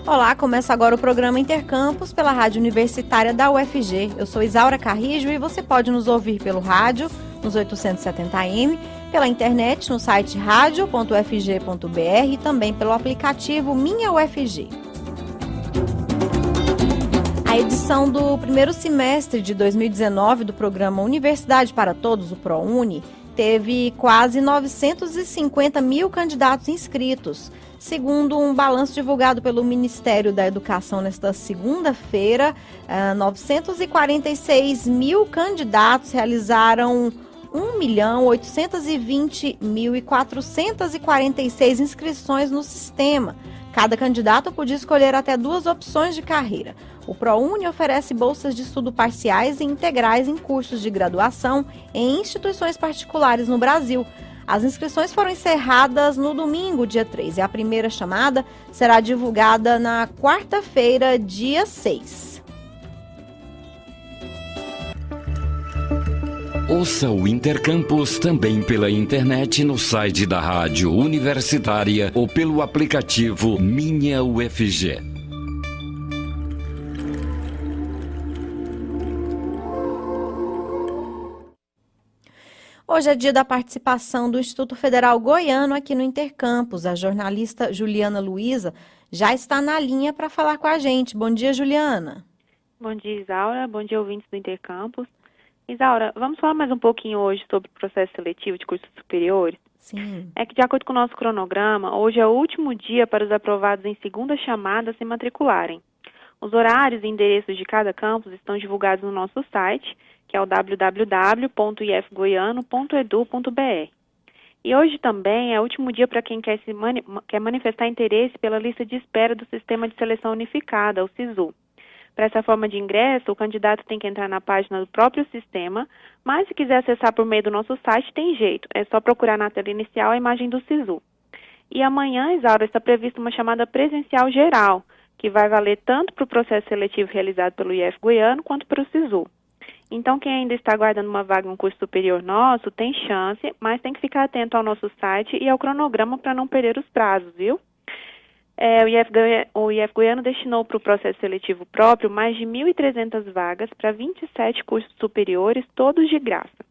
Olá, começa agora o programa Intercampus pela Rádio Universitária da UFG. Eu sou Isaura Carrijo e você pode nos ouvir pelo rádio, nos 870am, pela internet no site radio.ufg.br e também pelo aplicativo Minha UFG. A edição do primeiro semestre de 2019 do programa Universidade para Todos, o ProUni, teve quase 950 mil candidatos inscritos. Segundo um balanço divulgado pelo Ministério da Educação nesta segunda-feira, 946 mil candidatos realizaram 1.820.446 inscrições no sistema. Cada candidato podia escolher até 2 opções de carreira. O ProUni oferece bolsas de estudo parciais e integrais em cursos de graduação em instituições particulares no Brasil. As inscrições foram encerradas no domingo, dia 3, e a primeira chamada será divulgada na quarta-feira, dia 6. Ouça o Intercampus também pela internet no site da Rádio Universitária ou pelo aplicativo Minha UFG. Hoje é dia da participação do Instituto Federal Goiano aqui no Intercampus. A jornalista Juliana Luiza já está na linha para falar com a gente. Bom dia, Juliana. Bom dia, Isaura. Bom dia, ouvintes do Intercampus. Isaura, vamos falar mais um pouquinho hoje sobre o processo seletivo de cursos superiores? Sim. É que, de acordo com o nosso cronograma, hoje é o último dia para os aprovados em segunda chamada se matricularem. Os horários e endereços de cada campus estão divulgados no nosso site, que é o www.ifgoiano.edu.br. E hoje também é o último dia para quem quer manifestar interesse pela lista de espera do Sistema de Seleção Unificada, o SISU. Para essa forma de ingresso, o candidato tem que entrar na página do próprio sistema, mas se quiser acessar por meio do nosso site, tem jeito. É só procurar na tela inicial a imagem do SISU. E amanhã, Isaura, está prevista uma chamada presencial geral, que vai valer tanto para o processo seletivo realizado pelo IF Goiano quanto para o SISU. Então, quem ainda está aguardando uma vaga em um curso superior nosso, tem chance, mas tem que ficar atento ao nosso site e ao cronograma para não perder os prazos, viu? O IF Goiano destinou para o processo seletivo próprio mais de 1.300 vagas para 27 cursos superiores, todos de graça.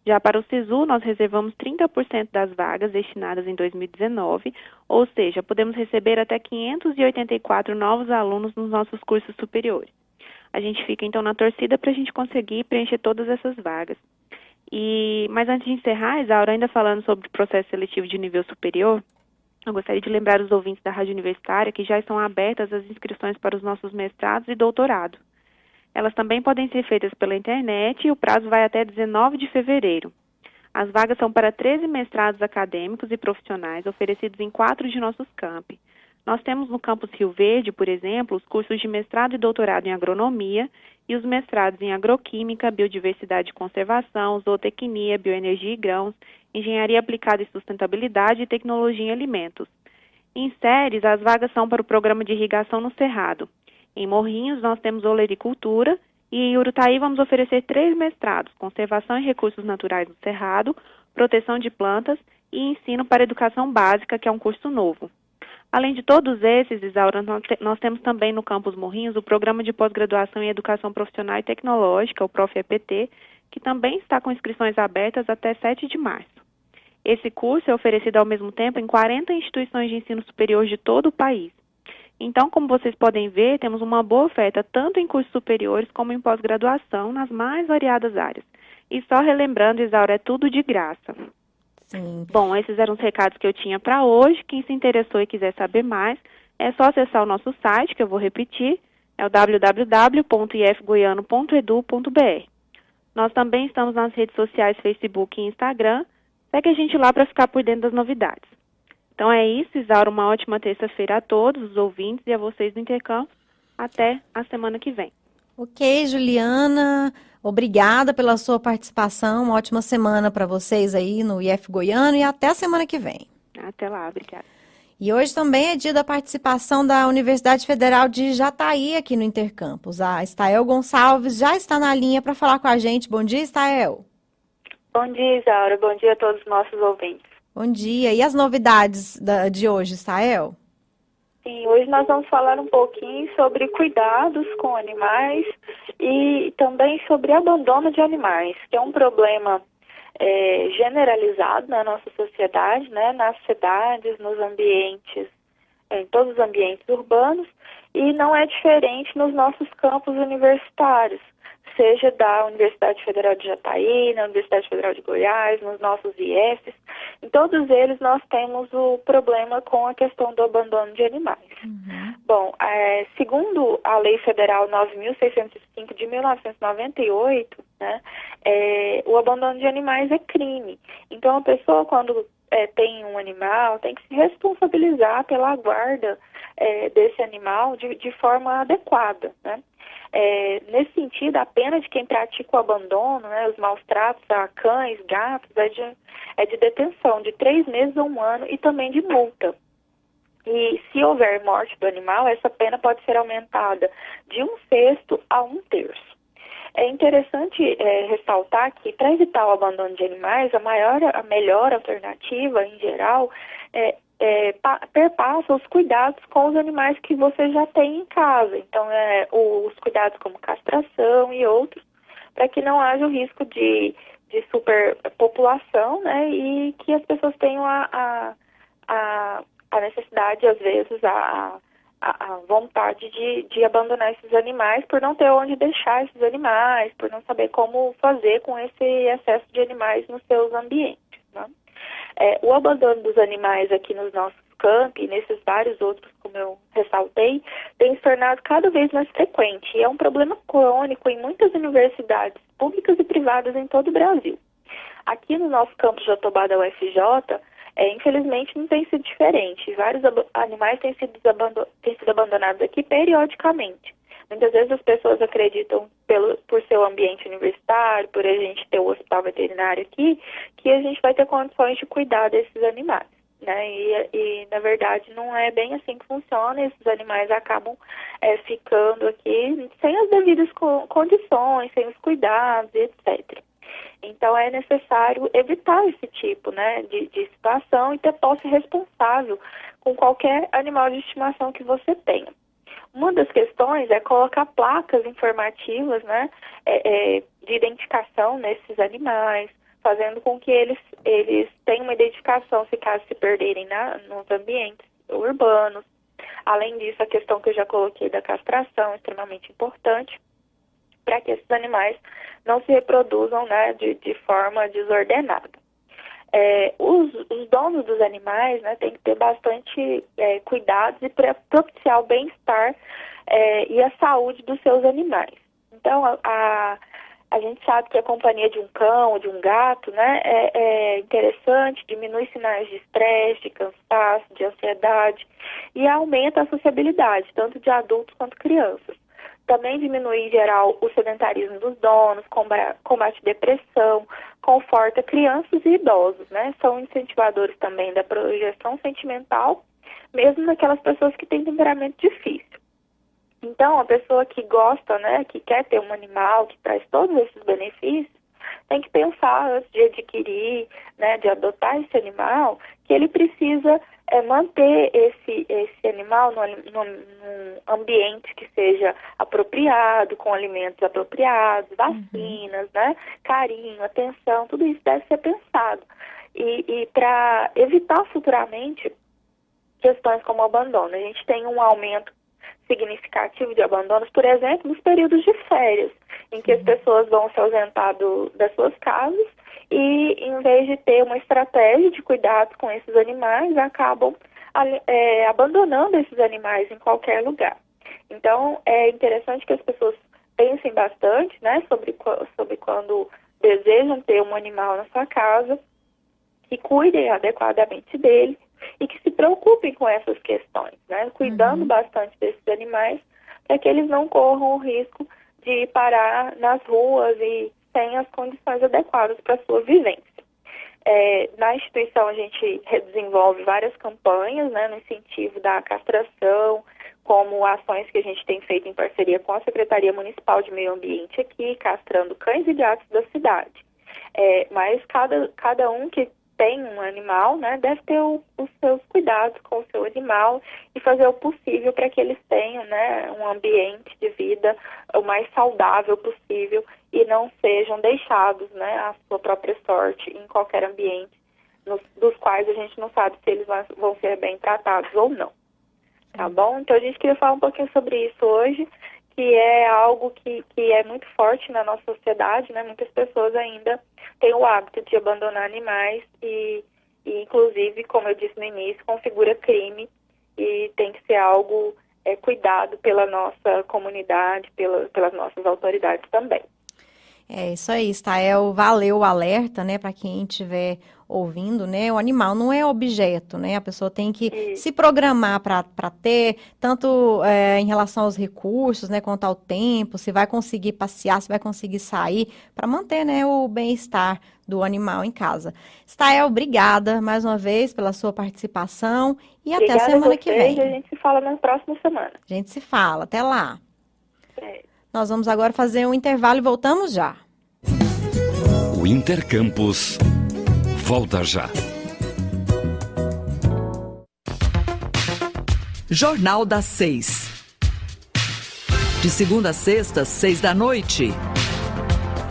Já para o SISU, nós reservamos 30% das vagas destinadas em 2019, ou seja, podemos receber até 584 novos alunos nos nossos cursos superiores. A gente fica, então, na torcida para a gente conseguir preencher todas essas vagas. Mas antes de encerrar, Isaura, ainda falando sobre o processo seletivo de nível superior, eu gostaria de lembrar os ouvintes da Rádio Universitária que já estão abertas as inscrições para os nossos mestrados e doutorado. Elas também podem ser feitas pela internet e o prazo vai até 19 de fevereiro. As vagas são para 13 mestrados acadêmicos e profissionais oferecidos em 4 de nossos campi. Nós temos no campus Rio Verde, por exemplo, os cursos de mestrado e doutorado em agronomia e os mestrados em agroquímica, biodiversidade e conservação, zootecnia, bioenergia e grãos, engenharia aplicada e sustentabilidade e tecnologia em alimentos. Em Séries, as vagas são para o programa de irrigação no Cerrado. Em Morrinhos, nós temos olericultura e em Urutaí vamos oferecer 3 mestrados, conservação e recursos naturais no Cerrado, proteção de plantas e ensino para educação básica, que é um curso novo. Além de todos esses, Isaura, nós temos também no campus Morrinhos o programa de pós-graduação em educação profissional e tecnológica, o Prof-EPT, que também está com inscrições abertas até 7 de março. Esse curso é oferecido ao mesmo tempo em 40 instituições de ensino superior de todo o país. Então, como vocês podem ver, temos uma boa oferta tanto em cursos superiores como em pós-graduação nas mais variadas áreas. E só relembrando, Isaura, é tudo de graça. Sim. Bom, esses eram os recados que eu tinha para hoje. Quem se interessou e quiser saber mais, é só acessar o nosso site, que eu vou repetir, é o www.ifgoiano.edu.br. Nós também estamos nas redes sociais Facebook e Instagram. Segue a gente lá para ficar por dentro das novidades. Então é isso, Isaura, uma ótima terça-feira a todos os ouvintes e a vocês do Intercampus. Até a semana que vem. Ok, Juliana, obrigada pela sua participação. Uma ótima semana para vocês aí no IF Goiano e até a semana que vem. Até lá, obrigada. E hoje também é dia da participação da Universidade Federal de Jataí aqui no Intercampus. A Estael Gonçalves já está na linha para falar com a gente. Bom dia, Estael. Bom dia, Isaura. Bom dia a todos os nossos ouvintes. Bom dia. E as novidades de hoje, Estael? Sim, hoje nós vamos falar um pouquinho sobre cuidados com animais e também sobre abandono de animais, que é um problema generalizado na nossa sociedade, né, nas cidades, nos ambientes, em todos os ambientes urbanos, e não é diferente nos nossos campos universitários, seja da Universidade Federal de Jataí, na Universidade Federal de Goiás, nos nossos IFs. Em todos eles nós temos o problema com a questão do abandono de animais. Bom, segundo a Lei Federal 9.605 de 1998, né, o abandono de animais é crime. Então a pessoa, quando tem um animal, tem que se responsabilizar pela guarda desse animal de forma adequada, né? Nesse sentido, a pena de quem pratica o abandono, né, os maus tratos a cães, gatos, é de detenção de 3 meses a 1 ano e também de multa. E se houver morte do animal, essa pena pode ser aumentada de 1/6 a 1/3. É interessante ressaltar que, para evitar o abandono de animais, a melhor alternativa, em geral, perpassa os cuidados com os animais que você já tem em casa. Então, os cuidados como castração e outros, para que não haja o risco de superpopulação, né, e que as pessoas tenham a necessidade, às vezes, a vontade de abandonar esses animais por não ter onde deixar esses animais, por não saber como fazer com esse excesso de animais nos seus ambientes, né? O abandono dos animais aqui nos nossos campi e nesses vários outros, como eu ressaltei, tem se tornado cada vez mais frequente e é um problema crônico em muitas universidades públicas e privadas em todo o Brasil. Aqui no nosso campus Jatobá da UFJ, infelizmente não tem sido diferente. Vários animais têm sido abandonados aqui periodicamente. Muitas vezes as pessoas acreditam, por seu ambiente universitário, por a gente ter o hospital veterinário aqui, que a gente vai ter condições de cuidar desses animais, né? E na verdade não é bem assim que funciona. Esses animais acabam ficando aqui sem as devidas condições, sem os cuidados, etc. Então é necessário evitar esse tipo, né, de situação e ter posse responsável com qualquer animal de estimação que você tenha. Uma das questões é colocar placas informativas, né, de identificação nesses animais, fazendo com que eles tenham uma identificação se caso se perderem nos ambientes urbanos. Além disso, a questão que eu já coloquei da castração é extremamente importante para que esses animais não se reproduzam, né, de forma desordenada. Os donos dos animais, né, têm que ter bastante cuidados e propiciar o bem-estar e a saúde dos seus animais. Então, a gente sabe que a companhia de um cão ou de um gato, né, é interessante, diminui sinais de estresse, de cansaço, de ansiedade e aumenta a sociabilidade, tanto de adultos quanto crianças. Também diminui, em geral, o sedentarismo dos donos, combate depressão, conforta crianças e idosos, né? São incentivadores também da projeção sentimental, mesmo naquelas pessoas que têm temperamento difícil. Então, a pessoa que gosta, né, que quer ter um animal, que traz todos esses benefícios, tem que pensar antes de adquirir, né, de adotar esse animal, que ele precisa manter esse animal num ambiente que seja apropriado, com alimentos apropriados, vacinas, né, carinho, atenção, tudo isso deve ser pensado. E para evitar futuramente questões como abandono, a gente tem um aumento significativo de abandonos, por exemplo, nos períodos de férias, em que as pessoas vão se ausentar das suas casas e, em vez de ter uma estratégia de cuidado com esses animais, acabam abandonando esses animais em qualquer lugar. Então, é interessante que as pessoas pensem bastante, né, sobre quando desejam ter um animal na sua casa, que cuidem adequadamente dele e que se preocupem com essas questões, né, cuidando bastante desses animais, para que eles não corram o risco de parar nas ruas e sem as condições adequadas para a sua vivência. Na instituição a gente desenvolve várias campanhas, né, no incentivo da castração, como ações que a gente tem feito em parceria com a Secretaria Municipal de Meio Ambiente aqui, castrando cães e gatos da cidade. Mas cada um que tem um animal, né, deve ter os seus cuidados com o seu animal e fazer o possível para que eles tenham, né, um ambiente de vida o mais saudável possível e não sejam deixados, né, à sua própria sorte em qualquer ambiente dos quais a gente não sabe se eles vão ser bem tratados ou não. Tá bom? Então a gente queria falar um pouquinho sobre isso hoje, que é algo que é muito forte na nossa sociedade, né? Muitas pessoas ainda têm o hábito de abandonar animais e inclusive, como eu disse no início, configura crime e tem que ser algo cuidado pela nossa comunidade, pelas nossas autoridades também. É isso aí, Stael, valeu o alerta, né, para quem estiver ouvindo, né, o animal não é objeto, né, a pessoa tem que se programar para ter, tanto em relação aos recursos, né, quanto ao tempo, se vai conseguir passear, se vai conseguir sair, para manter, né, o bem-estar do animal em casa. Stael, obrigada mais uma vez pela sua participação e até a semana que vem. A gente se fala na próxima semana. A gente se fala, até lá. É. Nós vamos agora fazer um intervalo e voltamos já. O Intercampus volta já. Jornal das 6. De segunda a sexta, 6 da noite.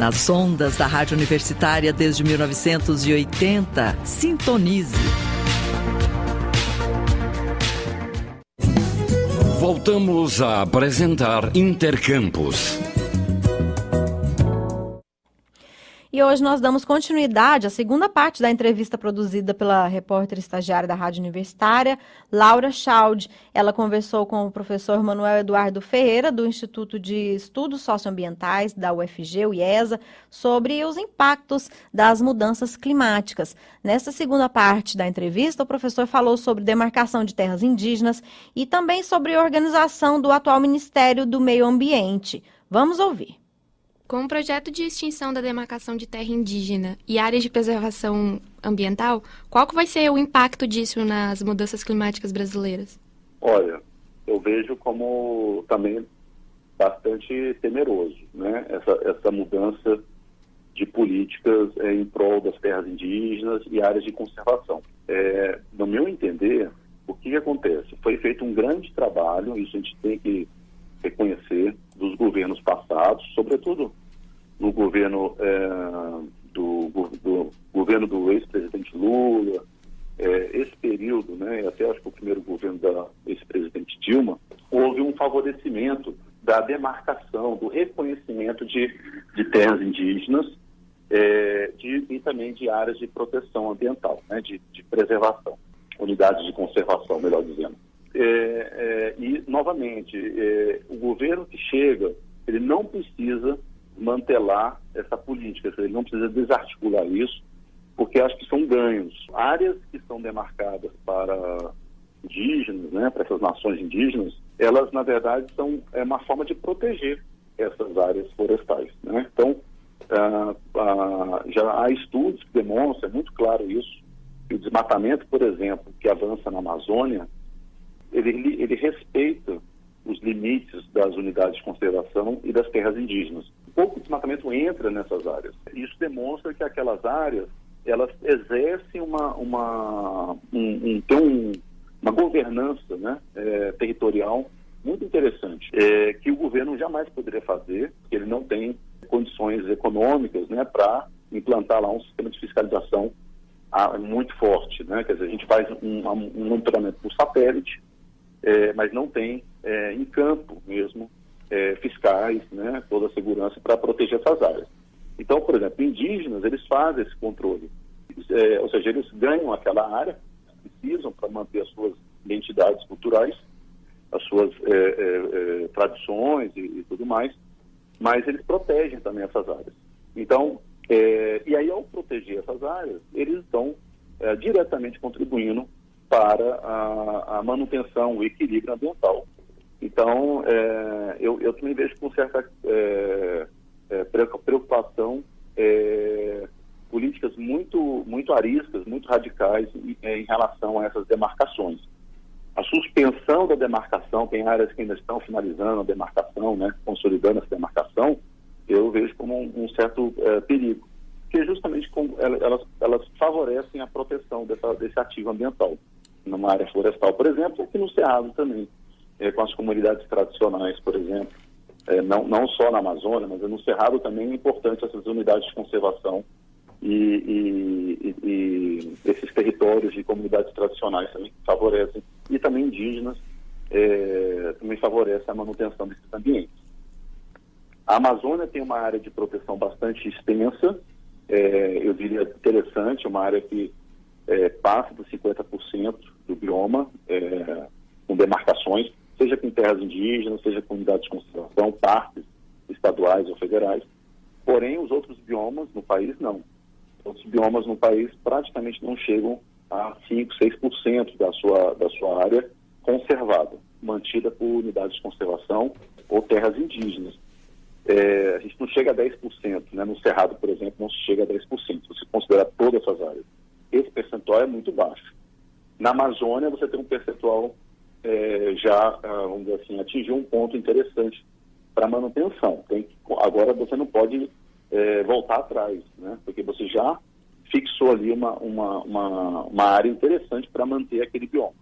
Nas ondas da Rádio Universitária desde 1980. Sintonize. Voltamos a apresentar Intercampus. E hoje nós damos continuidade à segunda parte da entrevista produzida pela repórter estagiária da Rádio Universitária, Laura Schaud. Ela conversou com o professor Manuel Eduardo Ferreira, do Instituto de Estudos Socioambientais da UFG, o IESA, sobre os impactos das mudanças climáticas. Nessa segunda parte da entrevista, o professor falou sobre demarcação de terras indígenas e também sobre a organização do atual Ministério do Meio Ambiente. Vamos ouvir. Com o projeto de extinção da demarcação de terra indígena e áreas de preservação ambiental, qual que vai ser o impacto disso nas mudanças climáticas brasileiras? Olha, eu vejo como também bastante temeroso, né? Essa mudança de políticas em prol das terras indígenas e áreas de conservação. No meu entender, o que acontece? Foi feito um grande trabalho, isso a gente tem que reconhecer, dos governos passados, sobretudo no governo do governo do ex-presidente Lula, esse período, né, até acho que o primeiro governo da ex-presidente Dilma, houve um favorecimento da demarcação, do reconhecimento de terras indígenas e também de áreas de proteção ambiental, né, de preservação, unidades de conservação, melhor dizendo. E, novamente, o governo que chega, ele não precisa mantelar essa política, ele não precisa desarticular isso, porque acho que são ganhos. Áreas que são demarcadas para indígenas, né, para essas nações indígenas, elas, na verdade, são uma forma de proteger essas áreas florestais, né? Então, já há estudos que demonstram, é muito claro isso, que o desmatamento, por exemplo, que avança na Amazônia, ele respeita os limites das unidades de conservação e das terras indígenas. Pouco desmatamento entra nessas áreas. Isso demonstra que aquelas áreas, elas exercem uma governança, né, territorial muito interessante, que o governo jamais poderia fazer, porque ele não tem condições econômicas, né, para implantar lá um sistema de fiscalização muito forte, né? Quer dizer, a gente faz um monitoramento por satélite, mas não tem em campo mesmo fiscais, né, toda a segurança para proteger essas áreas. Então, por exemplo, indígenas, eles fazem esse controle, ou seja, eles ganham aquela área, precisam para manter as suas identidades culturais, as suas tradições e tudo mais, mas eles protegem também essas áreas. Então, e aí, ao proteger essas áreas, eles estão diretamente contribuindo para a manutenção, o equilíbrio ambiental. Então, eu também vejo com certa preocupação políticas muito ariscas, muito radicais em relação a essas demarcações. A suspensão da demarcação, tem áreas que ainda estão finalizando a demarcação, né, consolidando essa demarcação, eu vejo como um certo perigo. porque justamente elas favorecem a proteção desse ativo ambiental. Numa área florestal, por exemplo, aqui no Cerrado também, com as comunidades tradicionais, por exemplo, não só na Amazônia, mas no Cerrado também é importante essas unidades de conservação e esses territórios de comunidades tradicionais também favorecem, e também indígenas, também favorecem a manutenção desses ambientes. A Amazônia tem uma área de proteção bastante extensa, eu diria interessante, uma área que passa dos 50% do bioma, com demarcações, seja com terras indígenas, seja com unidades de conservação, parques estaduais ou federais. Porém, os outros biomas no país não. Os biomas no país praticamente não chegam a 5%, 6% da sua área conservada, mantida por unidades de conservação ou terras indígenas. A gente não chega a 10%, né? No Cerrado, por exemplo, não se chega a 10%, se você considerar todas essas áreas. Esse percentual é muito baixo. Na Amazônia, você tem um percentual vamos dizer assim, atingiu um ponto interessante para manutenção. Agora você não pode voltar atrás, né? Porque você já fixou ali uma área interessante para manter aquele bioma.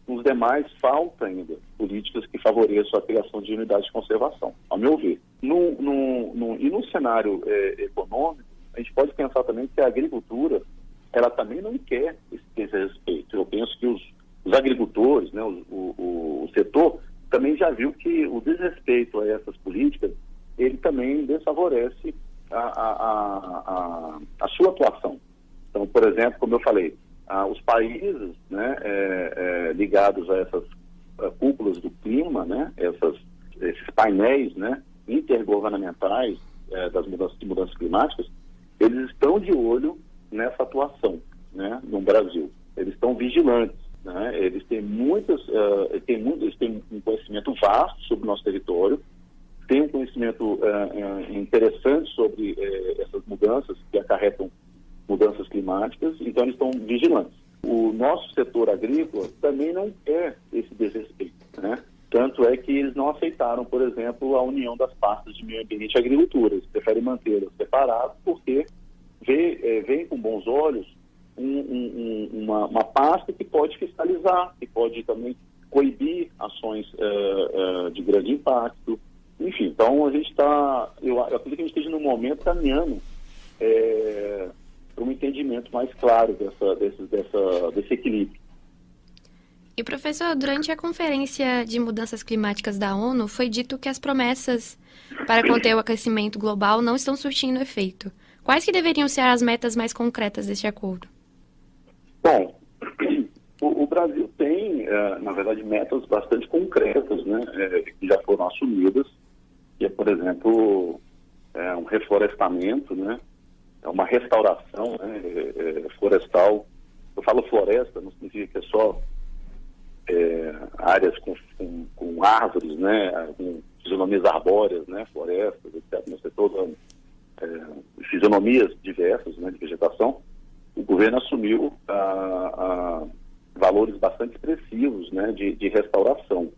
Nos demais, falta ainda políticas que favoreçam a criação de unidades de conservação, ao meu ver. E no cenário econômico, a gente pode pensar também que a agricultura, ela também não quer esse respeito. Eu penso que os agricultores, né, o setor, também já viu que o desrespeito a essas políticas, ele também desfavorece a sua atuação. Então, por exemplo, como eu falei, os países, né, ligados a essas cúpulas do clima, né, esses painéis, né, intergovernamentais das mudanças climáticas, eles estão de olho nessa atuação, né, no Brasil. Eles estão vigilantes, né? Eles têm eles têm um conhecimento vasto sobre o nosso território, têm um conhecimento interessante sobre essas mudanças que acarretam mudanças climáticas, então eles estão vigilantes. O nosso setor agrícola também não quer esse desrespeito, né? Tanto é que eles não aceitaram, por exemplo, a união das pastas de meio ambiente e agricultura. Eles preferem mantê-las separadas porque veem com bons olhos uma pasta que pode fiscalizar, que pode também coibir ações de grande impacto. Enfim, então a gente eu acredito que a gente esteja num momento caminhando para um entendimento mais claro desse equilíbrio. E, professor, durante a Conferência de Mudanças Climáticas da ONU, foi dito que as promessas para conter o aquecimento global não estão surtindo efeito. Quais que deveriam ser as metas mais concretas deste acordo? Bom, o Brasil tem, na verdade, metas bastante concretas, né, que já foram assumidas, que é, por exemplo, um reflorestamento, né, uma restauração, né, florestal. Eu falo floresta, não significa que é só áreas com árvores, né, com fisionomias arbóreas, né, florestas, etc. Nós temos todas fisionomias diversas, né, de vegetação. O governo assumiu valores bastante expressivos, né, de restauração.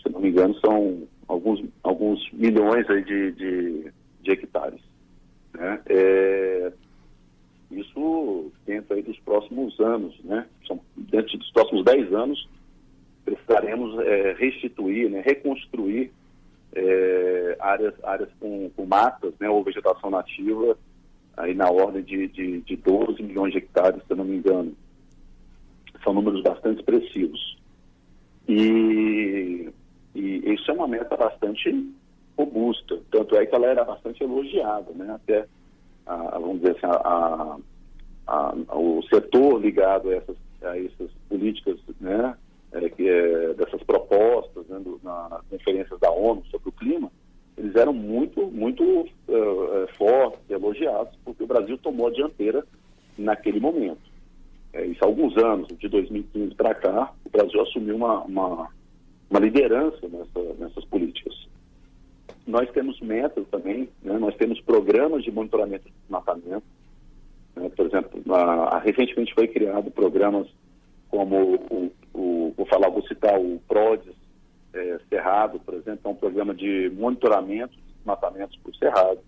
Se não me engano, são alguns milhões aí de hectares, né? Isso dentro aí dos próximos anos, né? Dentro dos próximos 10 anos, precisaremos restituir, né, reconstruir áreas com matas, né, ou vegetação nativa, aí na ordem de 12 milhões de hectares, se eu não me engano. São números bastante expressivos. E isso é uma meta bastante robusta, tanto é que ela era bastante elogiada, né? Até, vamos dizer assim, o setor ligado a essas políticas, né, dessas propostas, né, nas conferências da ONU sobre o clima, eles eram muito fortes, elogiados, porque o Brasil tomou a dianteira naquele momento. Isso há alguns anos, de 2015 para cá, o Brasil assumiu uma liderança nessas políticas. Nós temos metas também, né? Nós temos programas de monitoramento de desmatamento, né? Por exemplo, recentemente foi criado programas como vou citar o PRODES Cerrado, por exemplo, é um programa de monitoramento de desmatamentos por Cerrado.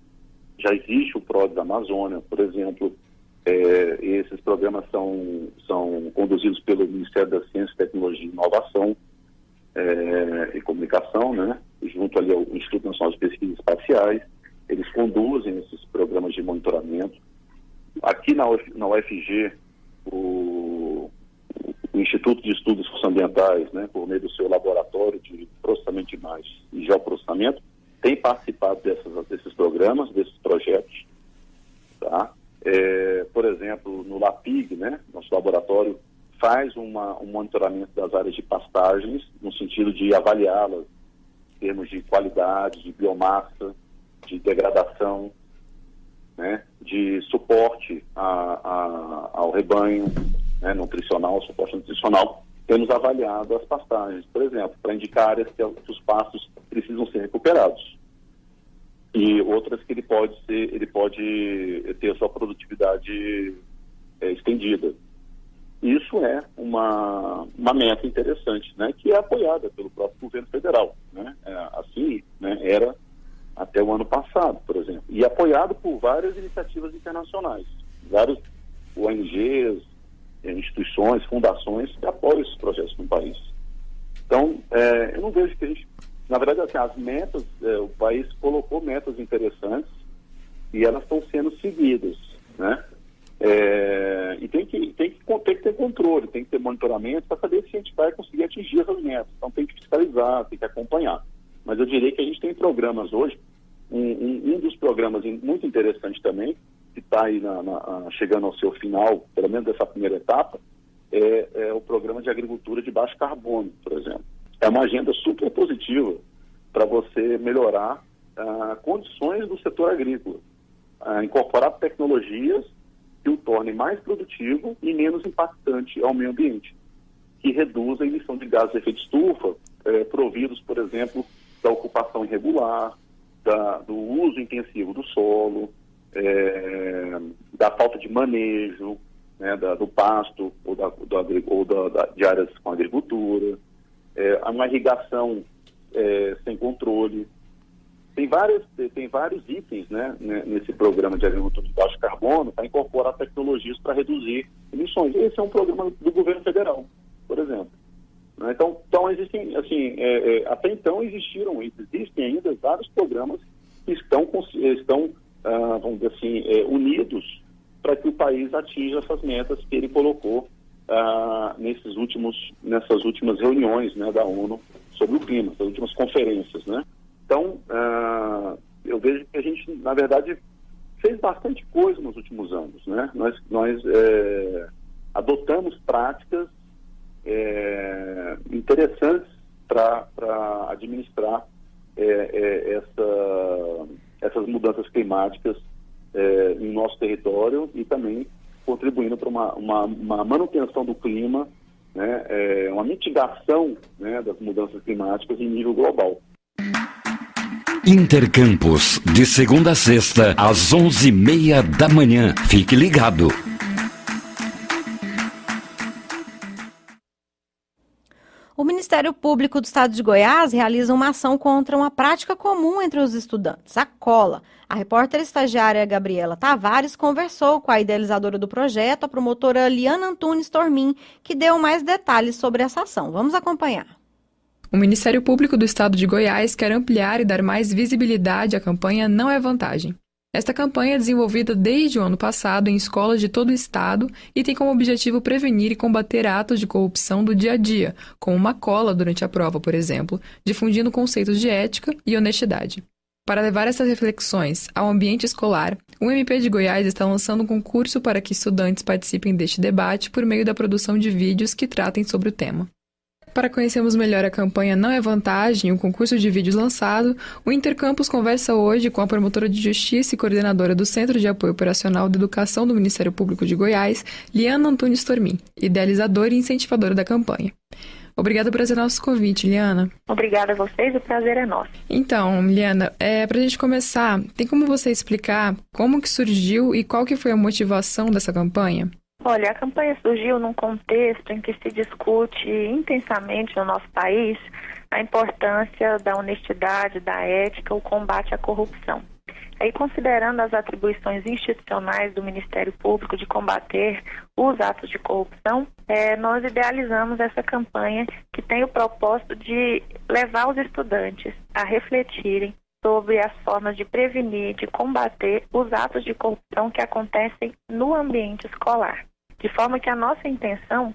Já existe o PRODES da Amazônia, por exemplo. Esses programas são conduzidos pelo Ministério da Ciência, Tecnologia e Inovação e Comunicação, né? Junto ali ao Instituto Nacional de Pesquisas Espaciais. Eles conduzem esses programas de monitoramento. Aqui na UFG, o Instituto de Estudos Socioambientais, né, por meio do seu laboratório de processamento de imagens e geoprocessamento, tem participado desses programas, desses projetos. Tá? Por exemplo, no LAPIG, né, nosso laboratório faz um monitoramento das áreas de pastagens, no sentido de avaliá-las em termos de qualidade, de biomassa, de degradação, né, de suporte ao rebanho, né, nutricional, suporte nutricional. Temos avaliado as pastagens, por exemplo, para indicar áreas que os pastos precisam ser recuperados e outras que ele pode ter sua produtividade estendida. Isso é uma meta interessante, né, que é apoiada pelo próprio governo federal, né, assim, né, era até o ano passado, por exemplo, e apoiado por várias iniciativas internacionais, várias ONGs, instituições, fundações que apoiam esses projetos no país. Então, eu não vejo que a gente, na verdade, assim, as metas, o país colocou metas interessantes e elas estão sendo seguidas, né? E tem que ter controle, tem que ter monitoramento para saber se a gente vai conseguir atingir essas metas. Então tem que fiscalizar, tem que acompanhar. Mas eu diria que a gente tem programas hoje, um dos programas muito interessante também, que está aí chegando ao seu final, pelo menos dessa primeira etapa, é o programa de agricultura de baixo carbono, por exemplo. É uma agenda super positiva para você melhorar condições do setor agrícola, incorporar tecnologias que o tornem mais produtivo e menos impactante ao meio ambiente, que reduz a emissão de gases de efeito estufa, providos, por exemplo, da ocupação irregular, do uso intensivo do solo, da falta de manejo, né, do pasto de áreas com agricultura, uma irrigação sem controle. Tem vários itens, né, nesse programa de agricultura de baixo carbono para incorporar tecnologias para reduzir emissões. Esse é um programa do governo federal, por exemplo. Então existem, assim, até então existem ainda vários programas que estão vamos dizer assim, unidos para que o país atinja essas metas que ele colocou nessas últimas reuniões, né, da ONU sobre o clima, essas últimas conferências, né? Então, eu vejo que a gente, na verdade, fez bastante coisa nos últimos anos, né? Nós adotamos práticas interessantes para administrar essas mudanças climáticas no nosso território e também contribuindo para uma manutenção do clima, né, uma mitigação, né, das mudanças climáticas em nível global. Intercampus, de segunda a sexta, às 11h30 da manhã. Fique ligado. O Ministério Público do Estado de Goiás realiza uma ação contra uma prática comum entre os estudantes, a cola. A repórter estagiária Gabriela Tavares conversou com a idealizadora do projeto, a promotora Liana Antunes Tormin, que deu mais detalhes sobre essa ação. Vamos acompanhar. O Ministério Público do Estado de Goiás quer ampliar e dar mais visibilidade à campanha Não é Vantagem. Esta campanha é desenvolvida desde o ano passado em escolas de todo o estado e tem como objetivo prevenir e combater atos de corrupção do dia a dia, como uma cola durante a prova, por exemplo, difundindo conceitos de ética e honestidade. Para levar essas reflexões ao ambiente escolar, o MP de Goiás está lançando um concurso para que estudantes participem deste debate por meio da produção de vídeos que tratem sobre o tema. Para conhecermos melhor a campanha Não é Vantagem e o concurso de vídeos lançado, o Intercampus conversa hoje com a promotora de Justiça e coordenadora do Centro de Apoio Operacional de Educação do Ministério Público de Goiás, Liana Antunes Tormin, idealizadora e incentivadora da campanha. Obrigada por aceitar nosso convite, Liana. Obrigada a vocês, o prazer é nosso. Então, Liana, para a gente começar, tem como você explicar como que surgiu e qual que foi a motivação dessa campanha? Olha, a campanha surgiu num contexto em que se discute intensamente no nosso país a importância da honestidade, da ética, o combate à corrupção. Aí, considerando as atribuições institucionais do Ministério Público de combater os atos de corrupção, nós idealizamos essa campanha que tem o propósito de levar os estudantes a refletirem sobre as formas de prevenir, de combater os atos de corrupção que acontecem no ambiente escolar. De forma que a nossa intenção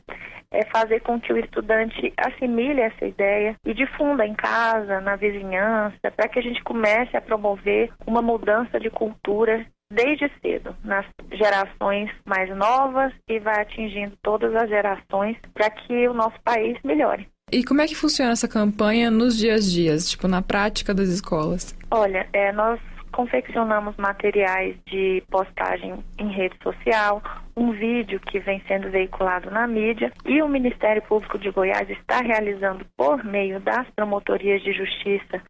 é fazer com que o estudante assimile essa ideia e difunda em casa, na vizinhança, para que a gente comece a promover uma mudança de cultura desde cedo, nas gerações mais novas, e vai atingindo todas as gerações para que o nosso país melhore. E como é que funciona essa campanha nos dias a dias, tipo na prática das escolas? Olha, nós confeccionamos materiais de postagem em rede social, um vídeo que vem sendo veiculado na mídia, e o Ministério Público de Goiás está realizando, por meio das promotorias de justiça,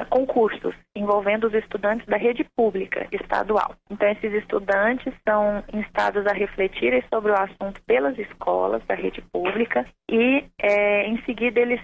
concursos envolvendo os estudantes da rede pública estadual. Então, esses estudantes são instados a refletirem sobre o assunto pelas escolas da rede pública e, em seguida, eles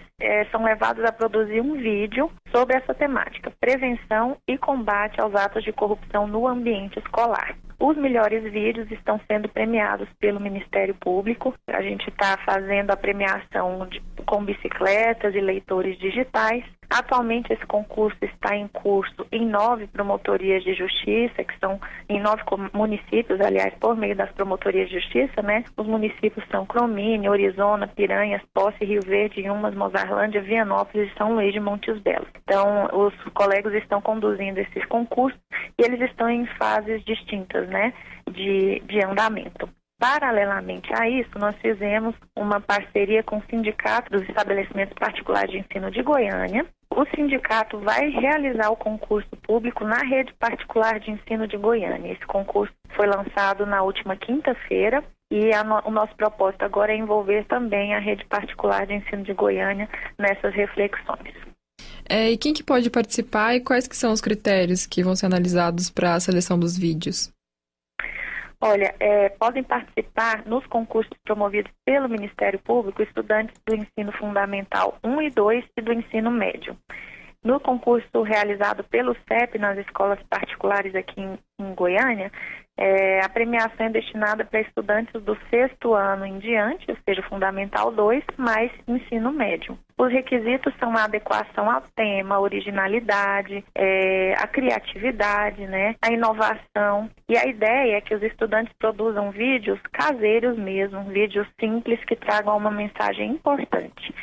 são levados a produzir um vídeo sobre essa temática, prevenção e combate aos atos de corrupção no ambiente escolar. Os melhores vídeos estão sendo premiados pelo Ministério Público. A gente está fazendo a premiação com bicicletas e leitores digitais. Atualmente, esse concurso está em curso em 9 promotorias de justiça, que são em 9 municípios, aliás, por meio das promotorias de justiça, né? Os municípios são Cromínia, Orizona, Piranhas, Posse, Rio Verde, Inhumas, Mozarlândia, Vianópolis e São Luís de Montes Belos. Então, os colegas estão conduzindo esses concursos e eles estão em fases distintas, né, de andamento. Paralelamente a isso, nós fizemos uma parceria com o Sindicato dos Estabelecimentos Particulares de Ensino de Goiânia. O sindicato vai realizar o concurso público na rede particular de ensino de Goiânia. Esse concurso foi lançado na última quinta-feira e o nosso propósito agora é envolver também a rede particular de ensino de Goiânia nessas reflexões. E quem que pode participar e quais que são os critérios que vão ser analisados para a seleção dos vídeos? Olha, podem participar nos concursos promovidos pelo Ministério Público estudantes do ensino fundamental 1 e 2 e do ensino médio. No concurso realizado pelo CEP nas escolas particulares aqui em Goiânia, a premiação é destinada para estudantes do 6º ano em diante, ou seja, Fundamental 2, mais ensino médio. Os requisitos são a adequação ao tema, a originalidade, a criatividade, né, a inovação. E a ideia é que os estudantes produzam vídeos caseiros mesmo, vídeos simples que tragam uma mensagem importante.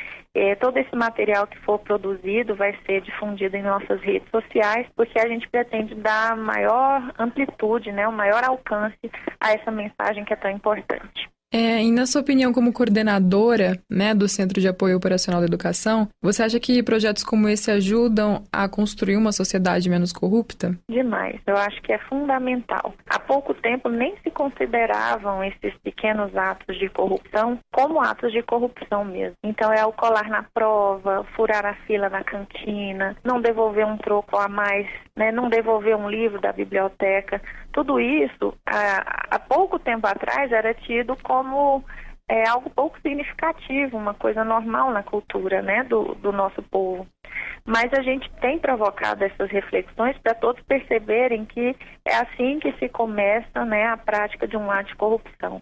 Todo esse material que for produzido vai ser difundido em nossas redes sociais, porque a gente pretende dar maior amplitude, né, o maior alcance a essa mensagem que é tão importante. E na sua opinião, como coordenadora, né, do Centro de Apoio Operacional da Educação, você acha que projetos como esse ajudam a construir uma sociedade menos corrupta? Demais, eu acho que é fundamental. Há pouco tempo nem se consideravam esses pequenos atos de corrupção como atos de corrupção mesmo. Então é o colar na prova, furar a fila na cantina, não devolver um troco a mais, né, não devolver um livro da biblioteca. Tudo isso, há pouco tempo atrás, era tido como algo pouco significativo, uma coisa normal na cultura, né, do nosso povo. Mas a gente tem provocado essas reflexões para todos perceberem que é assim que se começa, né, a prática de um ato de corrupção.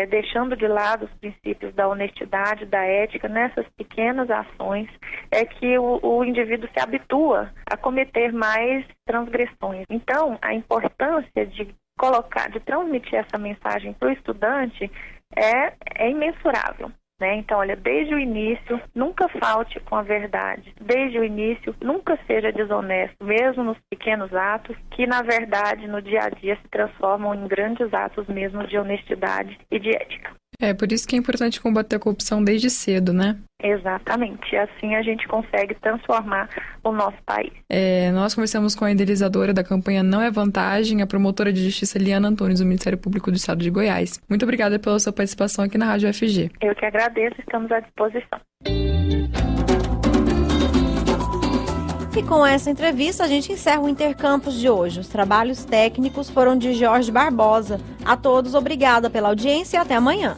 Deixando de lado os princípios da honestidade, da ética, nessas pequenas ações é que o indivíduo se habitua a cometer mais transgressões. Então, a importância de transmitir essa mensagem para o estudante é imensurável. Né? Então, olha, desde o início, nunca falte com a verdade. Desde o início, nunca seja desonesto, mesmo nos pequenos atos, que, na verdade, no dia a dia se transformam em grandes atos mesmo de honestidade e de ética. Por isso que é importante combater a corrupção desde cedo, né? Exatamente. Assim a gente consegue transformar o nosso país. Nós conversamos com a idealizadora da campanha Não é Vantagem, a promotora de justiça Liana Antunes, do Ministério Público do Estado de Goiás. Muito obrigada pela sua participação aqui na Rádio FG. Eu que agradeço, estamos à disposição. E com essa entrevista, a gente encerra o Intercampus de hoje. Os trabalhos técnicos foram de Jorge Barbosa. A todos, obrigada pela audiência e até amanhã.